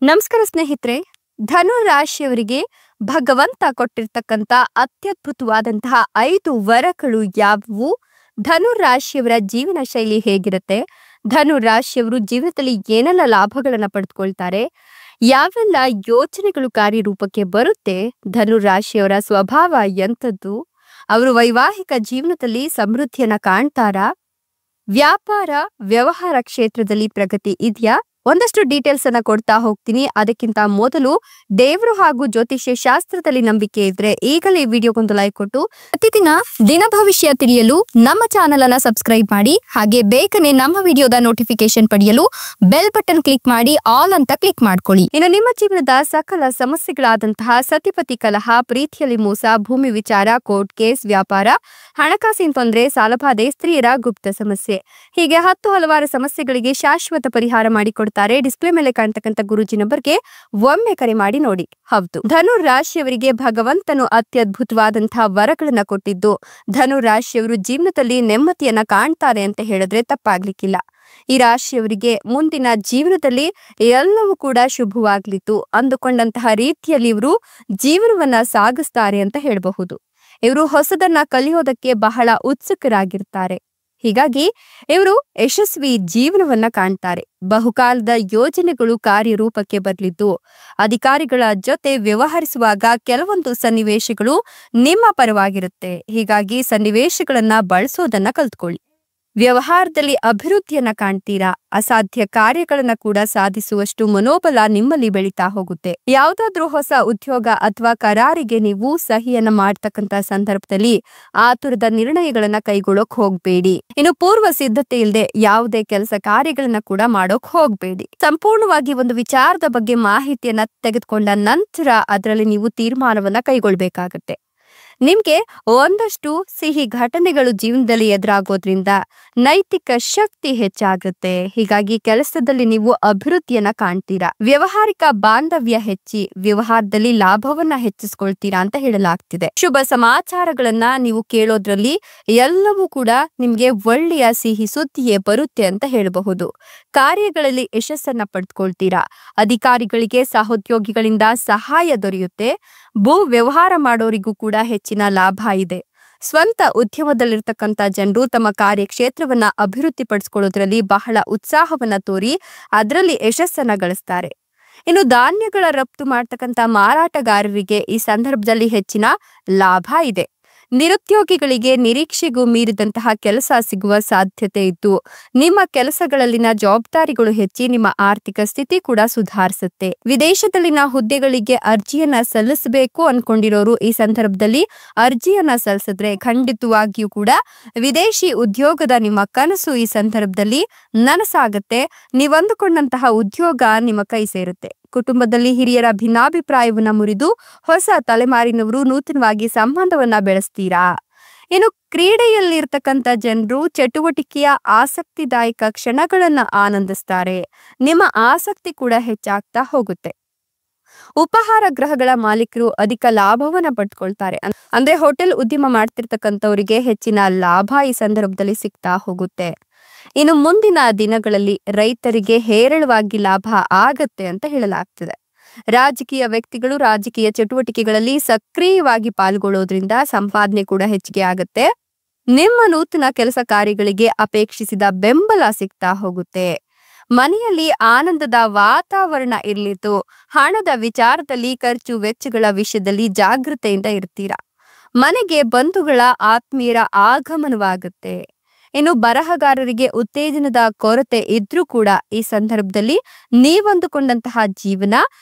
ನಮಸ್ಕಾರ ಸ್ನೇಹಿತರೆ. ಧನು ರಾಶಿಯವರಿಗೆ ಭಗವಂತ ಕೊಟ್ಟಿರ್ತಕ್ಕಂಥ ಅತ್ಯದ್ಭುತವಾದಂತಹ 5 ವರಗಳು ಯಾವುವು? ಧನು ರಾಶಿಯವರ ಜೀವನ ಶೈಲಿ ಹೇಗಿರುತ್ತೆ? ಧನು ರಾಶಿಯವರು ಜೀವನದಲ್ಲಿ ಏನೆಲ್ಲ ಲಾಭಗಳನ್ನ ಪಡೆದುಕೊಳ್ತಾರೆ? ಯಾವೆಲ್ಲ ಯೋಚನೆಗಳು ಕಾರ್ಯರೂಪಕ್ಕೆ ಬರುತ್ತೆ? ಧನು ರಾಶಿಯವರ ಸ್ವಭಾವ ಎಂಥದ್ದು? ಅವರು ವೈವಾಹಿಕ ಜೀವನದಲ್ಲಿ ಸಮೃದ್ಧಿಯನ್ನ ಕಾಣ್ತಾರಾ? ವ್ಯಾಪಾರ ವ್ಯವಹಾರ ಕ್ಷೇತ್ರದಲ್ಲಿ ಪ್ರಗತಿ ಇದೆಯಾ? ಒಂದಷ್ಟು ಡೀಟೇಲ್ಸ್ ಅನ್ನ ಕೊಡ್ತಾ ಹೋಗ್ತೀನಿ. ಅದಕ್ಕಿಂತ ಮೊದಲು ದೇವರು ಹಾಗೂ ಜ್ಯೋತಿಷ್ಯ ಶಾಸ್ತ್ರದಲ್ಲಿ ನಂಬಿಕೆ ಇದ್ರೆ ಈಗಲೇ ವಿಡಿಯೋಗೊಂದು ಲೈಕ್ ಕೊಟ್ಟು ಪ್ರತಿದಿನ ದಿನ ಭವಿಷ್ಯ ತಿಳಿಯಲು ನಮ್ಮ ಚಾನೆಲ್ ಅನ್ನ ಸಬ್ಸ್ಕ್ರೈಬ್ ಮಾಡಿ. ಹಾಗೆ ಬೇಗನೆ ನಮ್ಮ ವಿಡಿಯೋದ ನೋಟಿಫಿಕೇಶನ್ ಪಡೆಯಲು ಬೆಲ್ ಬಟನ್ ಕ್ಲಿಕ್ ಮಾಡಿ ಆಲ್ ಅಂತ ಕ್ಲಿಕ್ ಮಾಡ್ಕೊಳ್ಳಿ. ಇನ್ನು ನಿಮ್ಮ ಜೀವನದ ಸಕಲ ಸಮಸ್ಯೆಗಳಾದಂತಹ ಸತಿಪತಿ ಕಲಹ, ಪ್ರೀತಿಯಲ್ಲಿ ಮೋಸ, ಭೂಮಿ ವಿಚಾರ, ಕೋರ್ಟ್ ಕೇಸ್, ವ್ಯಾಪಾರ, ಹಣಕಾಸಿನ ತೊಂದರೆ, ಸಾಲಬಾಧೆ, ಸ್ತ್ರೀಯರ ಗುಪ್ತ ಸಮಸ್ಯೆ, ಹೀಗೆ 10 ಹಲವಾರು ಸಮಸ್ಯೆಗಳಿಗೆ ಶಾಶ್ವತ ಪರಿಹಾರ ಮಾಡಿಕೊಡ್ತಾರೆ. ಡಿಸ್ಪ್ಲೇ ಮೇಲೆ ಕಾಣ್ತಕ್ಕಂಥ ಗುರೂಜಿ ನಂಬರ್ಗೆ ಒಮ್ಮೆ ಕರೆ ಮಾಡಿ ನೋಡಿ. ಹೌದು, ಧನು ರಾಶಿಯವರಿಗೆ ಭಗವಂತನು ಅತ್ಯದ್ಭುತವಾದಂತಹ ವರಗಳನ್ನ ಕೊಟ್ಟಿದ್ದು ಧನು ರಾಶಿಯವರು ಜೀವನದಲ್ಲಿ ನೆಮ್ಮದಿಯನ್ನ ಕಾಣ್ತಾರೆ ಅಂತ ಹೇಳಿದ್ರೆ ತಪ್ಪಾಗ್ಲಿಕ್ಕಿಲ್ಲ. ಈ ರಾಶಿಯವರಿಗೆ ಮುಂದಿನ ಜೀವನದಲ್ಲಿ ಎಲ್ಲವೂ ಕೂಡ ಶುಭವಾಗ್ಲಿತ್ತು ಅಂದುಕೊಂಡಂತಹ ರೀತಿಯಲ್ಲಿ ಇವರು ಜೀವನವನ್ನ ಸಾಗಿಸ್ತಾರೆ ಅಂತ ಹೇಳಬಹುದು. ಇವರು ಹೊಸದನ್ನ ಕಲಿಯೋದಕ್ಕೆ ಬಹಳ ಉತ್ಸುಕರಾಗಿರ್ತಾರೆ. ಹೀಗಾಗಿ ಇವರು ಯಶಸ್ವಿ ಜೀವನವನ್ನ ಕಾಣ್ತಾರೆ. ಬಹುಕಾಲದ ಯೋಜನೆಗಳು ಕಾರ್ಯರೂಪಕ್ಕೆ ಬರಲಿದ್ದು ಅಧಿಕಾರಿಗಳ ಜೊತೆ ವ್ಯವಹರಿಸುವಾಗ ಕೆಲವೊಂದು ಸನ್ನಿವೇಶಗಳು ನಿಮ್ಮ ಪರವಾಗಿರುತ್ತೆ. ಹೀಗಾಗಿ ಸನ್ನಿವೇಶಗಳನ್ನ ಬಳಸೋದನ್ನ ಕಲ್ತ್ಕೊಳ್ಳಿ. ವ್ಯವಹಾರದಲ್ಲಿ ಅಭಿವೃದ್ಧಿಯನ್ನ ಕಾಣ್ತೀರಾ. ಅಸಾಧ್ಯ ಕಾರ್ಯಗಳನ್ನ ಕೂಡ ಸಾಧಿಸುವಷ್ಟು ಮನೋಬಲ ನಿಮ್ಮಲ್ಲಿ ಬೆಳೀತಾ ಹೋಗುತ್ತೆ. ಯಾವ್ದಾದ್ರೂ ಹೊಸ ಉದ್ಯೋಗ ಅಥವಾ ಕರಾರಿಗೆ ನೀವು ಸಹಿಯನ್ನ ಮಾಡ್ತಕ್ಕಂತ ಸಂದರ್ಭದಲ್ಲಿ ಆತುರದ ನಿರ್ಣಯಗಳನ್ನ ಕೈಗೊಳ್ಳೋಕ್ ಹೋಗ್ಬೇಡಿ. ಇನ್ನು ಪೂರ್ವ ಸಿದ್ಧತೆ ಇಲ್ಲದೆ ಯಾವುದೇ ಕೆಲಸ ಕಾರ್ಯಗಳನ್ನ ಕೂಡ ಮಾಡೋಕ್ ಹೋಗ್ಬೇಡಿ. ಸಂಪೂರ್ಣವಾಗಿ ಒಂದು ವಿಚಾರದ ಬಗ್ಗೆ ಮಾಹಿತಿಯನ್ನ ತೆಗೆದುಕೊಂಡ ನಂತರ ಅದರಲ್ಲಿ ನೀವು ತೀರ್ಮಾನವನ್ನ ಕೈಗೊಳ್ಬೇಕಾಗತ್ತೆ. ನಿಮ್ಗೆ ಒಂದಷ್ಟು ಸಿಹಿ ಘಟನೆಗಳು ಜೀವನದಲ್ಲಿ ಎದುರಾಗೋದ್ರಿಂದ ನೈತಿಕ ಶಕ್ತಿ ಹೆಚ್ಚಾಗುತ್ತೆ. ಹೀಗಾಗಿ ಕೆಲಸದಲ್ಲಿ ನೀವು ಅಭಿವೃದ್ಧಿಯನ್ನ ಕಾಣ್ತೀರಾ. ವ್ಯವಹಾರಿಕ ಬಾಂಧವ್ಯ ಹೆಚ್ಚಿ ವ್ಯವಹಾರದಲ್ಲಿ ಲಾಭವನ್ನ ಹೆಚ್ಚಿಸ್ಕೊಳ್ತೀರಾ ಅಂತ ಹೇಳಲಾಗ್ತಿದೆ. ಶುಭ ಸಮಾಚಾರಗಳನ್ನ ನೀವು ಕೇಳೋದ್ರಲ್ಲಿ ಎಲ್ಲವೂ ಕೂಡ ನಿಮ್ಗೆ ಒಳ್ಳೆಯ ಸಿಹಿ ಸುದ್ದಿಯೇ ಬರುತ್ತೆ ಅಂತ ಹೇಳಬಹುದು. ಕಾರ್ಯಗಳಲ್ಲಿ ಯಶಸ್ಸನ್ನ ಪಡೆದುಕೊಳ್ತೀರಾ. ಅಧಿಕಾರಿಗಳಿಗೆ ಸಹೋದ್ಯೋಗಿಗಳಿಂದ ಸಹಾಯ ದೊರೆಯುತ್ತೆ. ಭೂ ವ್ಯವಹಾರ ಮಾಡೋರಿಗೂ ಕೂಡ ಹೆಚ್ಚಿನ ಲಾಭ ಇದೆ. ಸ್ವಂತ ಉದ್ಯಮದಲ್ಲಿರ್ತಕ್ಕಂಥ ಜನರು ತಮ್ಮ ಕಾರ್ಯಕ್ಷೇತ್ರವನ್ನ ಅಭಿವೃದ್ಧಿ ಪಡಿಸ್ಕೊಳ್ಳೋದ್ರಲ್ಲಿ ಬಹಳ ಉತ್ಸಾಹವನ್ನ ತೋರಿ ಅದರಲ್ಲಿ ಯಶಸ್ಸನ್ನ ಗಳಿಸ್ತಾರೆ. ಇನ್ನು ಧಾನ್ಯಗಳ ರಫ್ತು ಮಾಡ್ತಕ್ಕಂಥ ಮಾರಾಟಗಾರರಿಗೆ ಈ ಸಂದರ್ಭದಲ್ಲಿ ಹೆಚ್ಚಿನ ಲಾಭ ಇದೆ. ನಿರುದ್ಯೋಗಿಗಳಿಗೆ ನಿರೀಕ್ಷೆಗೂ ಮೀರಿದಂತಹ ಕೆಲಸ ಸಿಗುವ ಸಾಧ್ಯತೆ ಇದ್ದು ನಿಮ್ಮ ಕೆಲಸಗಳಲ್ಲಿನ ಜವಾಬ್ದಾರಿಗಳು ಹೆಚ್ಚಿ ನಿಮ್ಮ ಆರ್ಥಿಕ ಸ್ಥಿತಿ ಕೂಡ ಸುಧಾರಿಸುತ್ತೆ. ವಿದೇಶದಲ್ಲಿನ ಹುದ್ದೆಗಳಿಗೆ ಅರ್ಜಿಯನ್ನ ಸಲ್ಲಿಸಬೇಕು ಅನ್ಕೊಂಡಿರೋರು ಈ ಸಂದರ್ಭದಲ್ಲಿ ಅರ್ಜಿಯನ್ನ ಸಲ್ಲಿಸಿದ್ರೆ ಖಂಡಿತವಾಗಿಯೂ ಕೂಡ ವಿದೇಶಿ ಉದ್ಯೋಗದ ನಿಮ್ಮ ಕನಸು ಈ ಸಂದರ್ಭದಲ್ಲಿ ನನಸಾಗತ್ತೆ. ನೀವಂದುಕೊಂಡಂತಹ ಉದ್ಯೋಗ ನಿಮ್ಮ ಕೈ ಸೇರುತ್ತೆ. ಕುಟುಂಬದಲ್ಲಿ ಹಿರಿಯರ ಭಿನ್ನಾಭಿಪ್ರಾಯವನ್ನ ಮುರಿದು ಹೊಸ ತಲೆಮಾರಿನವರು ನೂತನವಾಗಿ ಸಂಬಂಧವನ್ನ ಬೆಳೆಸ್ತೀರಾ. ಇನ್ನು ಕ್ರೀಡೆಯಲ್ಲಿರ್ತಕ್ಕಂಥ ಜನರು ಚಟುವಟಿಕೆಯ ಆಸಕ್ತಿದಾಯಕ ಕ್ಷಣಗಳನ್ನ ಆನಂದಿಸ್ತಾರೆ. ನಿಮ್ಮ ಆಸಕ್ತಿ ಕೂಡ ಹೆಚ್ಚಾಗ್ತಾ ಹೋಗುತ್ತೆ. ಉಪಹಾರ ಗೃಹಗಳ ಮಾಲೀಕರು ಅಧಿಕ ಲಾಭವನ್ನ ಪಡ್ಕೊಳ್ತಾರೆ. ಅಂದ್ರೆ ಹೋಟೆಲ್ ಉದ್ಯಮ ಮಾಡ್ತಿರ್ತಕ್ಕಂಥವರಿಗೆ ಹೆಚ್ಚಿನ ಲಾಭ ಈ ಸಂದರ್ಭದಲ್ಲಿ ಸಿಗ್ತಾ ಹೋಗುತ್ತೆ. ಇನ್ನು ಮುಂದಿನ ದಿನಗಳಲ್ಲಿ ರೈತರಿಗೆ ಹೇರಳವಾಗಿ ಲಾಭ ಆಗತ್ತೆ ಅಂತ ಹೇಳಲಾಗ್ತಿದೆ. ರಾಜಕೀಯ ವ್ಯಕ್ತಿಗಳು ರಾಜಕೀಯ ಚಟುವಟಿಕೆಗಳಲ್ಲಿ ಸಕ್ರಿಯವಾಗಿ ಪಾಲ್ಗೊಳ್ಳೋದ್ರಿಂದ ಸಂಪಾದನೆ ಕೂಡ ಹೆಚ್ಚಿಗೆ ಆಗತ್ತೆ. ನಿಮ್ಮ ನೂತನ ಕೆಲಸ ಕಾರ್ಯಗಳಿಗೆ ಅಪೇಕ್ಷಿಸಿದ ಬೆಂಬಲ ಸಿಗ್ತಾ ಹೋಗುತ್ತೆ. ಮನೆಯಲ್ಲಿ ಆನಂದದ ವಾತಾವರಣ ಇರ್ಲಿತ್ತು. ಹಣದ ವಿಚಾರದಲ್ಲಿ ಖರ್ಚು ವೆಚ್ಚಗಳ ವಿಷಯದಲ್ಲಿ ಜಾಗೃತೆಯಿಂದ ಇರ್ತೀರಾ. ಮನೆಗೆ ಬಂಧುಗಳ ಆತ್ಮೀಯರ ಆಗಮನವಾಗುತ್ತೆ. ಇನ್ನು ಬರಹಗಾರರಿಗೆ ಉತ್ತೇಜನದ ಕೊರತೆ ಇದ್ರೂ ಕೂಡ ಈ ಸಂದರ್ಭದಲ್ಲಿ ನೀವಂದುಕೊಂಡಂತಹ ಜೀವನ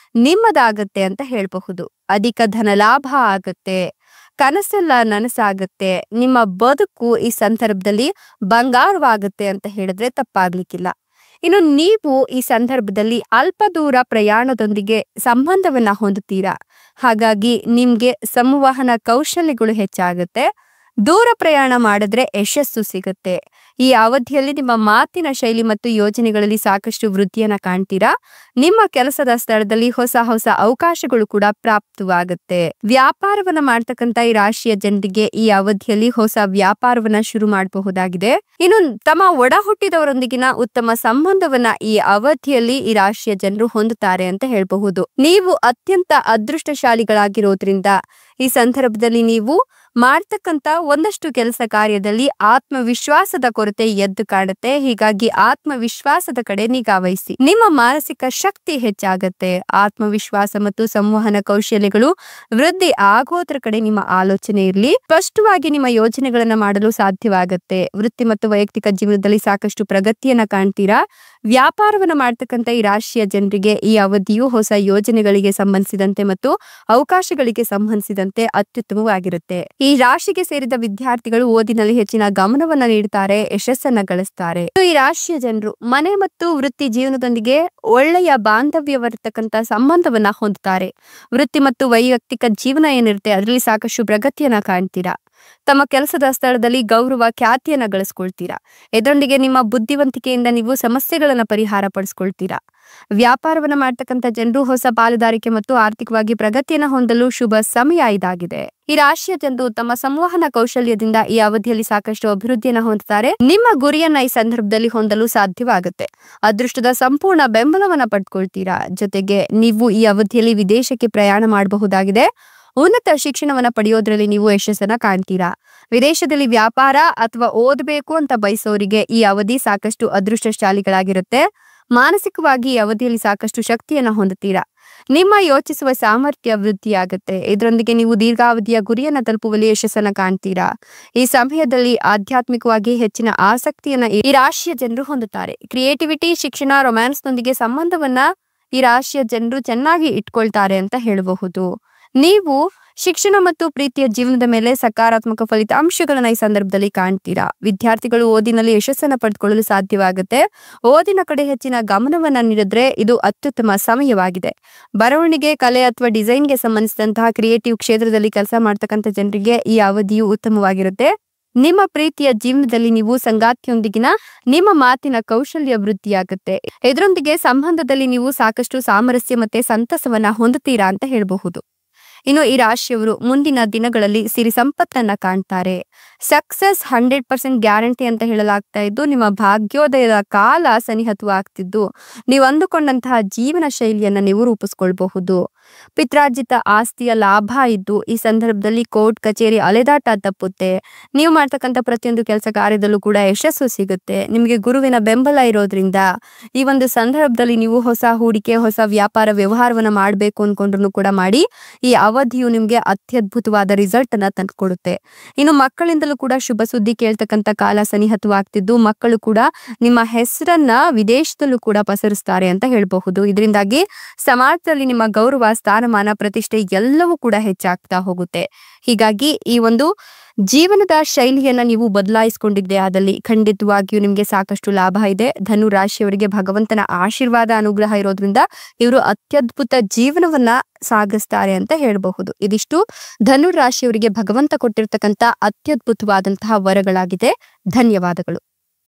ನಿಮ್ಮದಾಗತ್ತೆ ಅಂತ ಹೇಳಬಹುದು. ಅಧಿಕ ಧನ ಲಾಭ ಆಗತ್ತೆ. ಕನಸೆಲ್ಲ ನನಸಾಗತ್ತೆ. ನಿಮ್ಮ ಬದುಕು ಈ ಸಂದರ್ಭದಲ್ಲಿ ಬಂಗಾರವಾಗತ್ತೆ ಅಂತ ಹೇಳಿದ್ರೆ ತಪ್ಪಾಗ್ಲಿಕ್ಕಿಲ್ಲ. ಇನ್ನು ನೀವು ಈ ಸಂದರ್ಭದಲ್ಲಿ ಅಲ್ಪ ದೂರ ಪ್ರಯಾಣದೊಂದಿಗೆ ಸಂಬಂಧವನ್ನ ಹೊಂದುತ್ತೀರಾ. ಹಾಗಾಗಿ ನಿಮ್ಗೆ ಸಂವಹನ ಕೌಶಲ್ಯಗಳು ಹೆಚ್ಚಾಗುತ್ತೆ. ದೂರ ಪ್ರಯಾಣ ಮಾಡಿದ್ರೆ ಯಶಸ್ಸು ಸಿಗುತ್ತೆ. ಈ ಅವಧಿಯಲ್ಲಿ ನಿಮ್ಮ ಮಾತಿನ ಶೈಲಿ ಮತ್ತು ಯೋಜನೆಗಳಲ್ಲಿ ಸಾಕಷ್ಟು ವೃದ್ಧಿಯನ್ನ ಕಾಣ್ತೀರಾ. ನಿಮ್ಮ ಕೆಲಸದ ಸ್ಥಳದಲ್ಲಿ ಹೊಸ ಹೊಸ ಅವಕಾಶಗಳು ಕೂಡ ಪ್ರಾಪ್ತವಾಗುತ್ತೆ. ವ್ಯಾಪಾರವನ್ನ ಮಾಡ್ತಕ್ಕಂತ ಈ ರಾಶಿಯ ಜನರಿಗೆ ಈ ಅವಧಿಯಲ್ಲಿ ಹೊಸ ವ್ಯಾಪಾರವನ್ನ ಶುರು ಮಾಡಬಹುದಾಗಿದೆ. ಇನ್ನು ತಮ್ಮ ಒಡ ಹುಟ್ಟಿದವರೊಂದಿಗಿನ ಉತ್ತಮ ಸಂಬಂಧವನ್ನ ಈ ಅವಧಿಯಲ್ಲಿ ಈ ರಾಶಿಯ ಜನರು ಹೊಂದುತ್ತಾರೆ ಅಂತ ಹೇಳಬಹುದು. ನೀವು ಅತ್ಯಂತ ಅದೃಷ್ಟಶಾಲಿಗಳಾಗಿರೋದ್ರಿಂದ ಈ ಸಂದರ್ಭದಲ್ಲಿ ನೀವು ಮಾಡ್ತಕ್ಕಂತ ಒಂದಷ್ಟು ಕೆಲಸ ಕಾರ್ಯದಲ್ಲಿ ಆತ್ಮವಿಶ್ವಾಸದ ಕೊರತೆ ಎದ್ದು ಕಾಣುತ್ತೆ. ಹೀಗಾಗಿ ಆತ್ಮವಿಶ್ವಾಸದ ಕಡೆ ನಿಗಾ ವಹಿಸಿ. ನಿಮ್ಮ ಮಾನಸಿಕ ಶಕ್ತಿ ಹೆಚ್ಚಾಗತ್ತೆ. ಆತ್ಮವಿಶ್ವಾಸ ಮತ್ತು ಸಂವಹನ ಕೌಶಲ್ಯಗಳು ವೃದ್ಧಿ ಆಗೋದ್ರ ಕಡೆ ನಿಮ್ಮ ಆಲೋಚನೆ ಇರಲಿ. ಸ್ಪಷ್ಟವಾಗಿ ನಿಮ್ಮ ಯೋಜನೆಗಳನ್ನ ಮಾಡಲು ಸಾಧ್ಯವಾಗತ್ತೆ. ವೃತ್ತಿ ಮತ್ತು ವೈಯಕ್ತಿಕ ಜೀವನದಲ್ಲಿ ಸಾಕಷ್ಟು ಪ್ರಗತಿಯನ್ನ ಕಾಣ್ತೀರಾ. ವ್ಯಾಪಾರವನ್ನ ಮಾಡ್ತಕ್ಕಂತ ಈ ರಾಶಿಯ ಜನರಿಗೆ ಈ ಅವಧಿಯು ಹೊಸ ಯೋಜನೆಗಳಿಗೆ ಸಂಬಂಧಿಸಿದಂತೆ ಮತ್ತು ಅವಕಾಶಗಳಿಗೆ ಸಂಬಂಧಿಸಿದಂತೆ ಅತ್ಯುತ್ತಮವಾಗಿರುತ್ತೆ. ಈ ರಾಶಿಗೆ ಸೇರಿದ ವಿದ್ಯಾರ್ಥಿಗಳು ಓದಿನಲ್ಲಿ ಹೆಚ್ಚಿನ ಗಮನವನ್ನ ನೀಡುತ್ತಾರೆ, ಯಶಸ್ಸನ್ನ ಗಳಿಸ್ತಾರೆ. ಈ ರಾಶಿಯ ಜನರು ಮನೆ ಮತ್ತು ವೃತ್ತಿ ಜೀವನದೊಂದಿಗೆ ಒಳ್ಳೆಯ ಬಾಂಧವ್ಯವಿರತಕ್ಕಂತ ಸಂಬಂಧವನ್ನ ಹೊಂದುತ್ತಾರೆ. ವೃತ್ತಿ ಮತ್ತು ವೈಯಕ್ತಿಕ ಜೀವನ ಏನಿರುತ್ತೆ ಅದರಲ್ಲಿ ಸಾಕಷ್ಟು ಪ್ರಗತಿಯನ್ನ ಕಾಣ್ತೀರಾ. ತಮ್ಮ ಕೆಲಸದ ಸ್ಥಳದಲ್ಲಿ ಗೌರವ ಖ್ಯಾತಿಯನ್ನ ಗಳಿಸ್ಕೊಳ್ತೀರಾ. ಇದರೊಂದಿಗೆ ನಿಮ್ಮ ಬುದ್ಧಿವಂತಿಕೆಯಿಂದ ನೀವು ಸಮಸ್ಯೆಗಳನ್ನ ಪರಿಹಾರ ಪಡಿಸ್ಕೊಳ್ತೀರಾ. ವ್ಯಾಪಾರವನ್ನ ಮಾಡ್ತಕ್ಕಂಥ ಜನರು ಹೊಸ ಪಾಲುದಾರಿಕೆ ಮತ್ತು ಆರ್ಥಿಕವಾಗಿ ಪ್ರಗತಿಯನ್ನ ಹೊಂದಲು ಶುಭ ಸಮಯ ಇದಾಗಿದೆ. ಈ ರಾಶಿಯ ಜನರು ತಮ್ಮ ಸಂವಹನ ಕೌಶಲ್ಯದಿಂದ ಈ ಅವಧಿಯಲ್ಲಿ ಸಾಕಷ್ಟು ಅಭಿವೃದ್ಧಿಯನ್ನ ಹೊಂದುತ್ತಾರೆ. ನಿಮ್ಮ ಗುರಿಯನ್ನ ಈ ಸಂದರ್ಭದಲ್ಲಿ ಹೊಂದಲು ಸಾಧ್ಯವಾಗುತ್ತೆ. ಅದೃಷ್ಟದ ಸಂಪೂರ್ಣ ಬೆಂಬಲವನ್ನ ಪಡ್ಕೊಳ್ತೀರಾ. ಜೊತೆಗೆ ನೀವು ಈ ಅವಧಿಯಲ್ಲಿ ವಿದೇಶಕ್ಕೆ ಪ್ರಯಾಣ ಮಾಡಬಹುದಾಗಿದೆ. ಉನ್ನತ ಶಿಕ್ಷಣವನ್ನ ಪಡೆಯೋದ್ರಲ್ಲಿ ನೀವು ಯಶಸ್ಸನ್ನ ಕಾಣ್ತೀರಾ. ವಿದೇಶದಲ್ಲಿ ವ್ಯಾಪಾರ ಅಥವಾ ಓದಬೇಕು ಅಂತ ಬಯಸೋರಿಗೆ ಈ ಅವಧಿ ಸಾಕಷ್ಟು ಅದೃಷ್ಟಶಾಲಿಗಳಾಗಿರುತ್ತೆ. ಮಾನಸಿಕವಾಗಿ ಈ ಅವಧಿಯಲ್ಲಿ ಸಾಕಷ್ಟು ಶಕ್ತಿಯನ್ನ ಹೊಂದುತ್ತೀರಾ. ನಿಮ್ಮ ಯೋಚಿಸುವ ಸಾಮರ್ಥ್ಯ ವೃದ್ಧಿಯಾಗುತ್ತೆ. ಇದರೊಂದಿಗೆ ನೀವು ದೀರ್ಘಾವಧಿಯ ಗುರಿಯನ್ನ ತಲುಪುವಲ್ಲಿ ಯಶಸ್ಸನ್ನ ಕಾಣ್ತೀರಾ. ಈ ಸಮಯದಲ್ಲಿ ಆಧ್ಯಾತ್ಮಿಕವಾಗಿ ಹೆಚ್ಚಿನ ಆಸಕ್ತಿಯನ್ನ ಈ ರಾಶಿಯ ಜನರು ಹೊಂದುತ್ತಾರೆ. ಕ್ರಿಯೇಟಿವಿಟಿ, ಶಿಕ್ಷಣ, ರೊಮ್ಯಾನ್ಸ್ನೊಂದಿಗೆ ಸಂಬಂಧವನ್ನ ಈ ರಾಶಿಯ ಜನರು ಚೆನ್ನಾಗಿ ಇಟ್ಕೊಳ್ತಾರೆ ಅಂತ ಹೇಳಬಹುದು. ನೀವು ಶಿಕ್ಷಣ ಮತ್ತು ಪ್ರೀತಿಯ ಜೀವನದ ಮೇಲೆ ಸಕಾರಾತ್ಮಕ ಫಲಿತಾಂಶಗಳನ್ನ ಈ ಸಂದರ್ಭದಲ್ಲಿ ಕಾಣ್ತೀರಾ. ವಿದ್ಯಾರ್ಥಿಗಳು ಓದಿನಲ್ಲಿ ಯಶಸ್ಸನ್ನ ಪಡೆದುಕೊಳ್ಳಲು ಸಾಧ್ಯವಾಗುತ್ತೆ. ಓದಿನ ಕಡೆ ಹೆಚ್ಚಿನ ಗಮನವನ್ನ ನೀಡಿದ್ರೆ ಇದು ಅತ್ಯುತ್ತಮ ಸಮಯವಾಗಿದೆ. ಬರವಣಿಗೆ, ಕಲೆ ಅಥವಾ ಡಿಸೈನ್ಗೆ ಸಂಬಂಧಿಸಿದಂತಹ ಕ್ರಿಯೇಟಿವ್ ಕ್ಷೇತ್ರದಲ್ಲಿ ಕೆಲಸ ಮಾಡ್ತಕ್ಕಂಥ ಜನರಿಗೆ ಈ ಅವಧಿಯು ಉತ್ತಮವಾಗಿರುತ್ತೆ. ನಿಮ್ಮ ಪ್ರೀತಿಯ ಜೀವನದಲ್ಲಿ ನೀವು ಸಂಗಾತಿಯೊಂದಿಗಿನ ನಿಮ್ಮ ಮಾತಿನ ಕೌಶಲ್ಯ ವೃದ್ಧಿಯಾಗುತ್ತೆ. ಇದರೊಂದಿಗೆ ಸಂಬಂಧದಲ್ಲಿ ನೀವು ಸಾಕಷ್ಟು ಸಾಮರಸ್ಯ ಮತ್ತೆ ಸಂತಸವನ್ನ ಹೊಂದುತ್ತೀರಾ ಅಂತ ಹೇಳಬಹುದು. ಇನ್ನು ಈ ರಾಶಿಯವರು ಮುಂದಿನ ದಿನಗಳಲ್ಲಿ ಸಿರಿ ಸಂಪತ್ತನ್ನ ಕಾಣ್ತಾರೆ. ಸಕ್ಸಸ್ 100% ಗ್ಯಾರಂಟಿ ಅಂತ ಹೇಳಲಾಗ್ತಾ ಇದ್ದು, ನಿಮ್ಮ ಭಾಗ್ಯೋದಯದ ಕಾಲ ಸನಿಹತವಾಗ್ತಿದ್ದು ನೀವು ಅಂದುಕೊಂಡಂತಹ ಜೀವನ ಶೈಲಿಯನ್ನ ನೀವು ರೂಪಿಸ್ಕೊಳ್ಬಹುದು. ಪಿತ್ರಾರ್ಜಿತ ಆಸ್ತಿಯ ಲಾಭ ಇದ್ದು ಈ ಸಂದರ್ಭದಲ್ಲಿ ಕೋರ್ಟ್ ಕಚೇರಿ ಅಲೆದಾಟ ತಪ್ಪುತ್ತೆ. ನೀವು ಮಾಡ್ತಕ್ಕಂಥ ಪ್ರತಿಯೊಂದು ಕೆಲಸ ಕಾರ್ಯದಲ್ಲೂ ಕೂಡ ಯಶಸ್ಸು ಸಿಗುತ್ತೆ. ನಿಮಗೆ ಗುರುವಿನ ಬೆಂಬಲ ಇರೋದ್ರಿಂದ ಈ ಒಂದು ಸಂದರ್ಭದಲ್ಲಿ ನೀವು ಹೊಸ ಹೂಡಿಕೆ, ಹೊಸ ವ್ಯಾಪಾರ ವ್ಯವಹಾರವನ್ನ ಮಾಡಬೇಕು ಅನ್ಕೊಂಡ್ರು ಕೂಡ ಮಾಡಿ. ಈ ಅವಧಿಯು ನಿಮ್ಗೆ ಅತ್ಯದ್ಭುತವಾದ ರಿಸಲ್ಟ್ ಅನ್ನ ತಂದುಕೊಡುತ್ತೆ. ಇನ್ನು ಮಕ್ಕಳಿಂದಲೂ ಕೂಡ ಶುಭ ಸುದ್ದಿ ಕೇಳ್ತಕ್ಕಂಥ ಕಾಲ ಸನಿಹತವಾಗ್ತಿದ್ದು ಮಕ್ಕಳು ಕೂಡ ನಿಮ್ಮ ಹೆಸರನ್ನ ವಿದೇಶದಲ್ಲೂ ಕೂಡ ಪಸರಿಸ್ತಾರೆ ಅಂತ ಹೇಳಬಹುದು. ಇದರಿಂದಾಗಿ ಸಮಾಜದಲ್ಲಿ ನಿಮ್ಮ ಗೌರವ, ಸ್ಥಾನಮಾನ, ಪ್ರತಿಷ್ಠೆ ಎಲ್ಲವೂ ಕೂಡ ಹೆಚ್ಚಾಗ್ತಾ ಹೋಗುತ್ತೆ. ಹೀಗಾಗಿ ಈ ಒಂದು ಜೀವನದ ಶೈಲಿಯನ್ನ ನೀವು ಬದಲಾಯಿಸಿಕೊಂಡಿದ್ದೆ ಆದಲ್ಲಿ ಖಂಡಿತವಾಗಿಯೂ ನಿಮ್ಗೆ ಸಾಕಷ್ಟು ಲಾಭ ಇದೆ. ಧನು ರಾಶಿಯವರಿಗೆ ಭಗವಂತನ ಆಶೀರ್ವಾದ, ಅನುಗ್ರಹ ಇರೋದ್ರಿಂದ ಇವರು ಅತ್ಯದ್ಭುತ ಜೀವನವನ್ನ ಸಾಗಿಸ್ತಾರೆ ಅಂತ ಹೇಳಬಹುದು. ಇದಿಷ್ಟು ಧನು ರಾಶಿಯವರಿಗೆ ಭಗವಂತ ಕೊಟ್ಟಿರ್ತಕ್ಕಂಥ ಅತ್ಯದ್ಭುತವಾದಂತಹ ವರಗಳಾಗಿದೆ. ಧನ್ಯವಾದಗಳು.